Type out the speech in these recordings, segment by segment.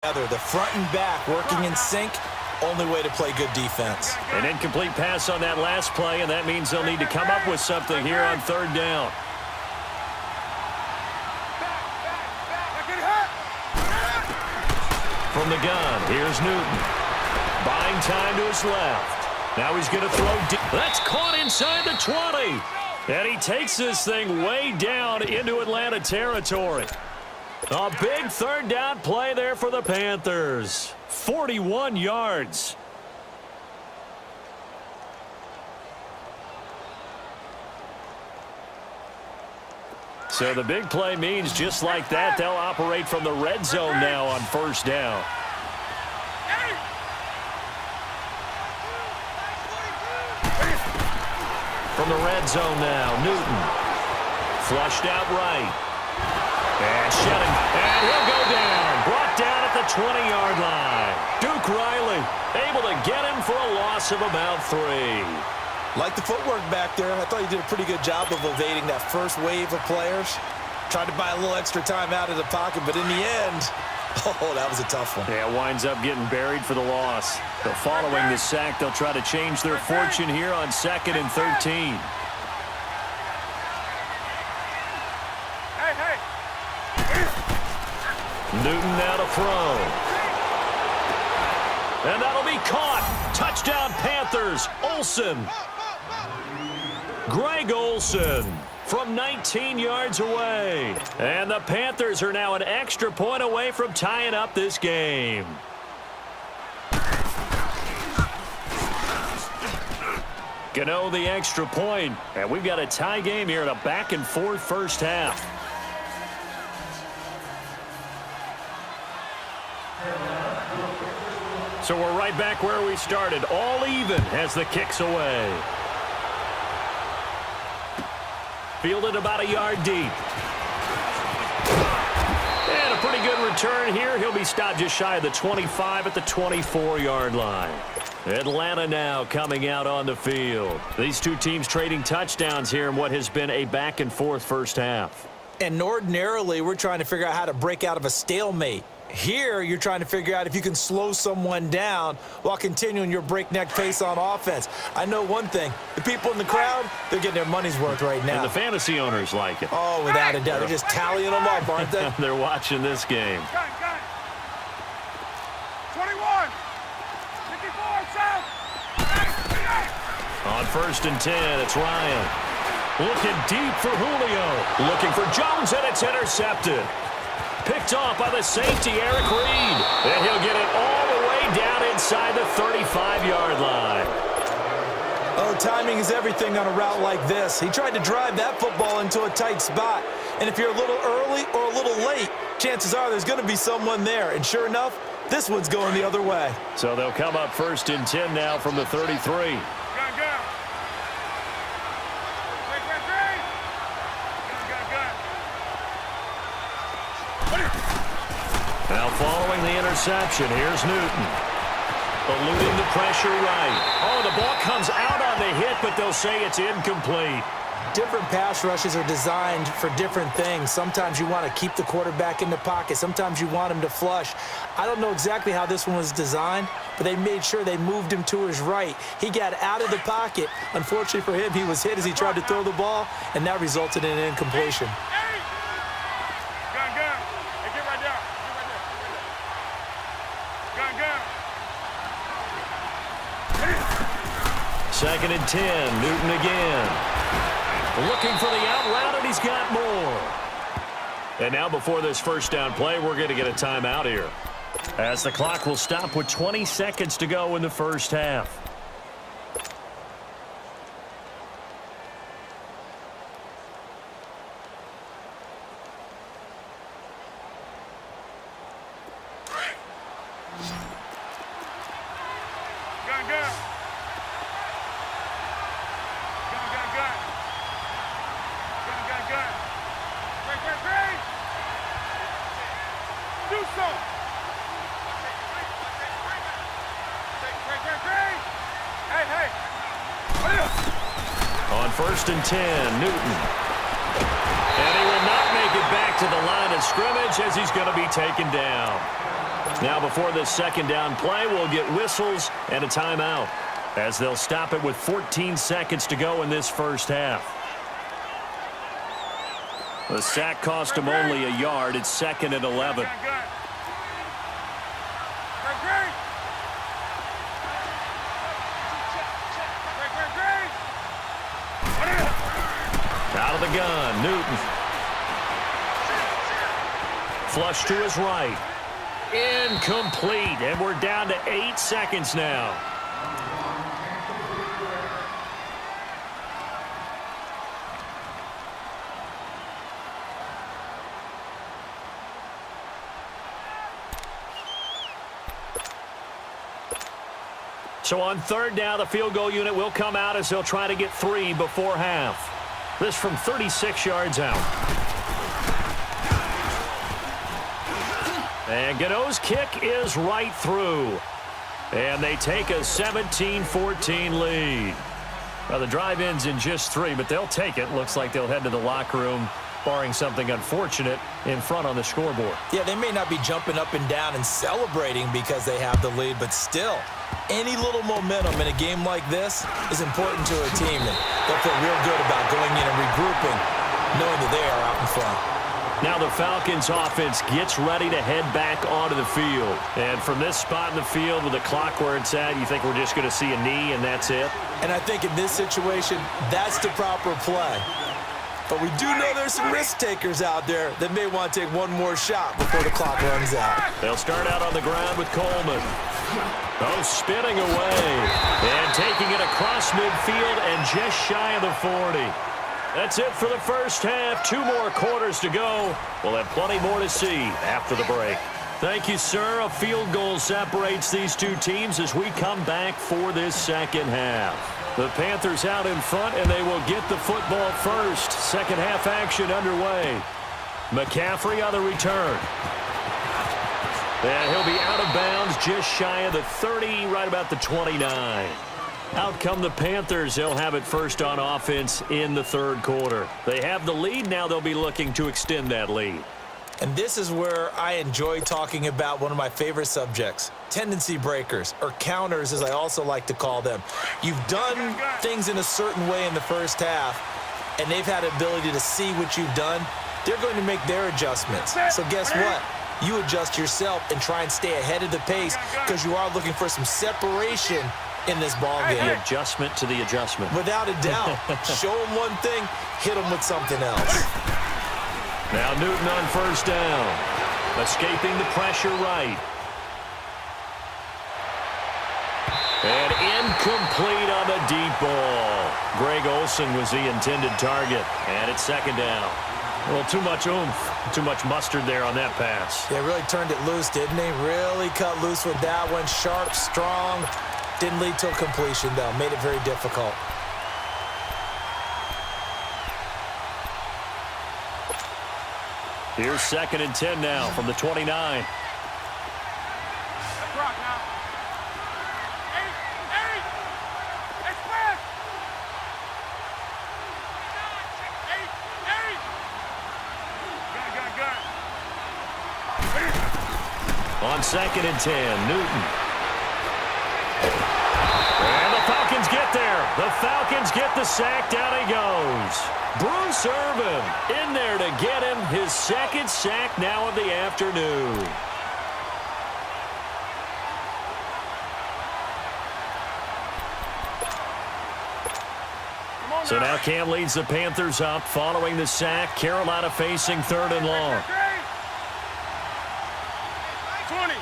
The front and back working in sync, only way to play good defense. An incomplete pass on that last play, and that means they'll need to come up with something here on third down. From the gun, here's Newton. Buying time to his left. Now he's going to throw deep. That's caught inside the 20. And he takes this thing way down into Atlanta territory. A big third down play there for the Panthers. 41 yards. So the big play means just like that, they'll operate from the red zone now on first down. From the red zone now, Newton. Flushed out right. And shedding, and he'll go down. Brought down at the 20-yard line. Duke Riley able to get him for a loss of about 3. Like the footwork back there. I thought he did a pretty good job of evading that first wave of players. Tried to buy a little extra time out of the pocket, but in the end, oh, that was a tough one. Yeah, winds up getting buried for the loss. But following the sack, they'll try to change their fortune here on 2nd and 13. Newton now to throw. And that'll be caught. Touchdown Panthers. Olsen. Greg Olsen from 19 yards away. And the Panthers are now an extra point away from tying up this game. Gano the extra point. And we've got a tie game here in a back-and-forth first half. So we're right back where we started, all even as the kick's away. Fielded about a yard deep. And a pretty good return here. He'll be stopped just shy of the 25 at the 24-yard line. Atlanta now coming out on the field. These two teams trading touchdowns here in what has been a back-and-forth first half. And ordinarily, we're trying to figure out how to break out of a stalemate. Here, you're trying to figure out if you can slow someone down while continuing your breakneck pace on offense. I know one thing. The people in the crowd, they're getting their money's worth right now. And the fantasy owners like it. Oh, without a doubt. They're just tallying them up, aren't they? They're watching this game. 21. 54, south. On 1st and 10, it's Ryan. Looking deep for Julio. Looking for Jones, and it's intercepted. Picked off by the safety, Eric Reed. And he'll get it all the way down inside the 35-yard line. Oh, timing is everything on a route like this. He tried to drive that football into a tight spot. And if you're a little early or a little late, chances are there's going to be someone there. And sure enough, this one's going the other way. So they'll come up 1st and 10 now from the 33. Now following the interception, here's Newton. Eluding the pressure right. Oh, the ball comes out on the hit, but they'll say it's incomplete. Different pass rushes are designed for different things. Sometimes you want to keep the quarterback in the pocket. Sometimes you want him to flush. I don't know exactly how this one was designed, but they made sure they moved him to his right. He got out of the pocket. Unfortunately for him, he was hit as he tried to throw the ball, and that resulted in an incompletion. Second and 10, Newton again. Looking for the out route, and he's got more. And now before this first down play, we're going to get a timeout here, as the clock will stop with 20 seconds to go in the first half. On 1st and 10, Newton. And he will not make it back to the line of scrimmage as he's going to be taken down. Now before this second down play, we'll get whistles and a timeout as they'll stop it with 14 seconds to go in this first half. The sack cost him only a yard. It's 2nd and 11. Out of the gun, Newton. Flush to his right. Incomplete, and we're down to 8 seconds now. So on 3rd down, the field goal unit will come out as they'll try to get 3 before half. This from 36 yards out. And Gano's kick is right through. And they take a 17-14 lead. Well, the drive ends in just 3, but they'll take it. Looks like they'll head to the locker room, barring something unfortunate, in front on the scoreboard. Yeah, they may not be jumping up and down and celebrating because they have the lead, but still, any little momentum in a game like this is important to a team. And they'll feel real good about going in and regrouping, knowing that they are out in front. Now the Falcons offense gets ready to head back onto the field. And from this spot in the field with the clock where it's at, you think we're just going to see a knee and that's it? And I think in this situation, that's the proper play. But we do know there's some risk takers out there that may want to take one more shot before the clock runs out. They'll start out on the ground with Coleman. Oh, spinning away. And taking it across midfield and just shy of the 40. That's it for the first half. 2 more quarters to go. We'll have plenty more to see after the break. Thank you, sir. A field goal separates these two teams as we come back for this second half. The Panthers out in front, and they will get the football first. Second half action underway. McCaffrey on the return. And he'll be out of bounds just shy of the 30, right about the 29. Out come the Panthers. They'll have it first on offense in the 3rd quarter. They have the lead. Now they'll be looking to extend that lead. And this is where I enjoy talking about one of my favorite subjects, tendency breakers, or counters as I also like to call them. You've done things in a certain way in the first half, and they've had the ability to see what you've done. They're going to make their adjustments. So guess what? You adjust yourself and try and stay ahead of the pace because you are looking for some separation in this ball game. The adjustment to the adjustment. Without a doubt. Show them one thing, hit them with something else. Now Newton on first down. Escaping the pressure right. And incomplete on the deep ball. Greg Olsen was the intended target. And it's 2nd down. A little too much oomph, too much mustard there on that pass. They really turned it loose, didn't they? Really cut loose with that one. Sharp, strong. Didn't lead to a completion, though. Made it very difficult. Here's 2nd and 10 now from the 29. Let's rock now. 8. Express. 8. Good. On 2nd and 10, Newton. And the Falcons get there. The Falcons get the sack. Down he goes. Bruce Irvin in there to get him his 2nd sack now of the afternoon. So now Cam leads the Panthers up following the sack. Carolina facing 3rd and long. 20.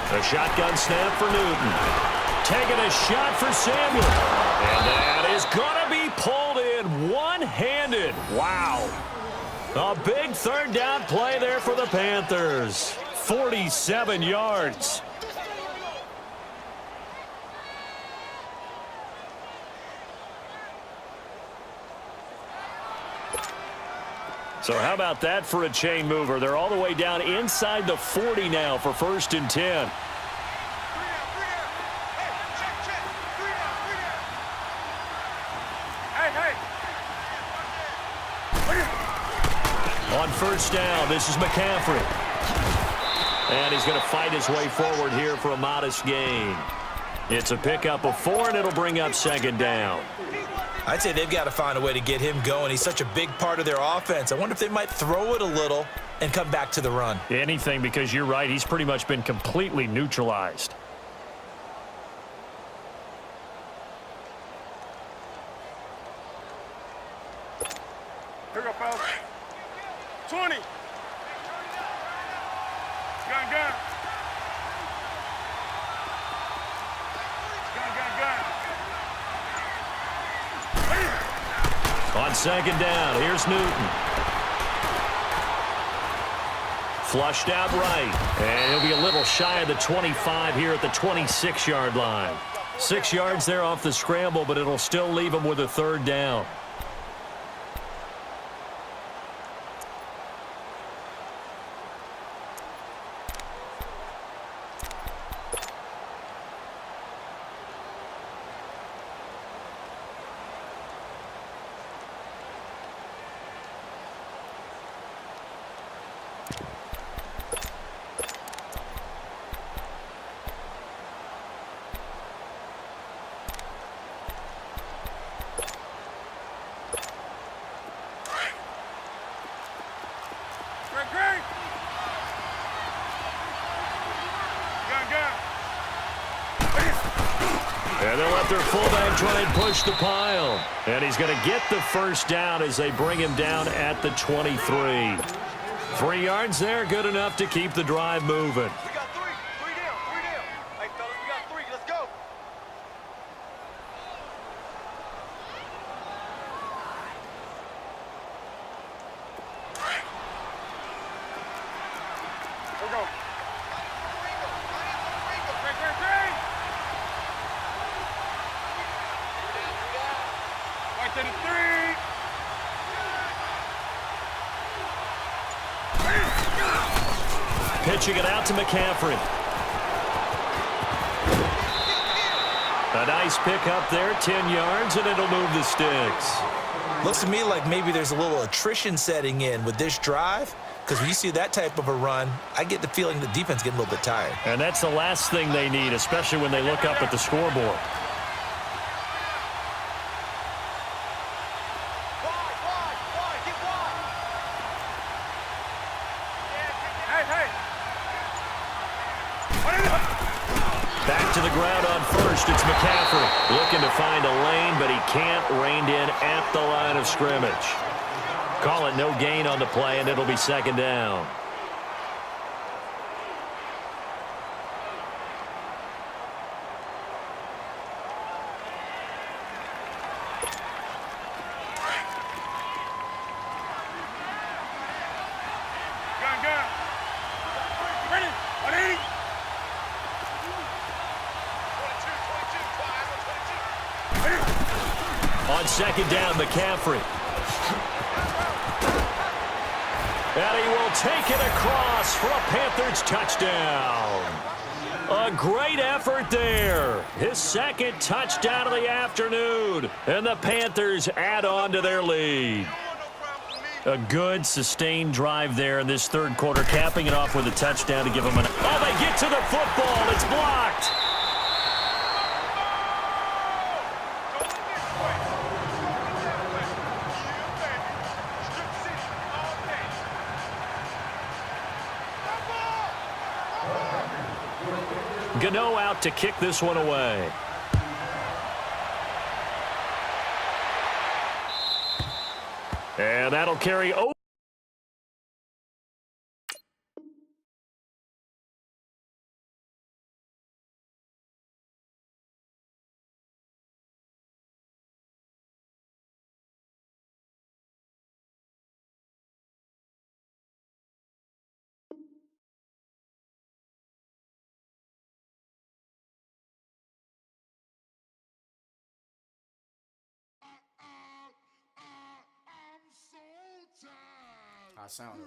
A shotgun snap for Newton. Taking a shot for Samuel. And that is going to be pulled in one-handed. Wow. A big 3rd down play there for the Panthers. 47 yards. So how about that for a chain mover? They're all the way down inside the 40 now for 1st and 10. On first down, this is McCaffrey. And he's going to fight his way forward here for a modest gain. It's a pickup of 4, and it'll bring up second down. I'd say they've got to find a way to get him going. He's such a big part of their offense. I wonder if they might throw it a little and come back to the run. Anything, because you're right. He's pretty much been completely neutralized. Here we go, fellas. 20. Gun, gun. On second down, here's Newton. Flushed out right. And he'll be a little shy of the 25 here at the 26-yard line. 6 yards there off the scramble, but it'll still leave him with a third down. And they'll let their fullback try and push the pile. And he's going to get the first down as they bring him down at the 23. 3 yards there, good enough to keep the drive moving. We got three. Three down. Hey, fellas, we got 3. Let's go. Here we go. Right to the 3. Pitching it out to McCaffrey. A nice pick up there, 10 yards, and it'll move the sticks. Looks to me like maybe there's a little attrition setting in with this drive, because when you see that type of a run, I get the feeling the defense getting a little bit tired. And that's the last thing they need, especially when they look up at the scoreboard. Back to the ground on first. It's McCaffrey looking to find a lane, but he can't rein in at the line of scrimmage. Call it no gain on the play, and it'll be second down. Gun. Ready. 180. On second down, McCaffrey. And he will take it across for a Panthers touchdown. A great effort there. His second touchdown of the afternoon. And the Panthers add on to their lead. A good, sustained drive there in this third quarter, capping it off with a touchdown to give them an... Oh, they get to the football. It's blocked. Gano out to kick this one away. And that'll carry over. I sound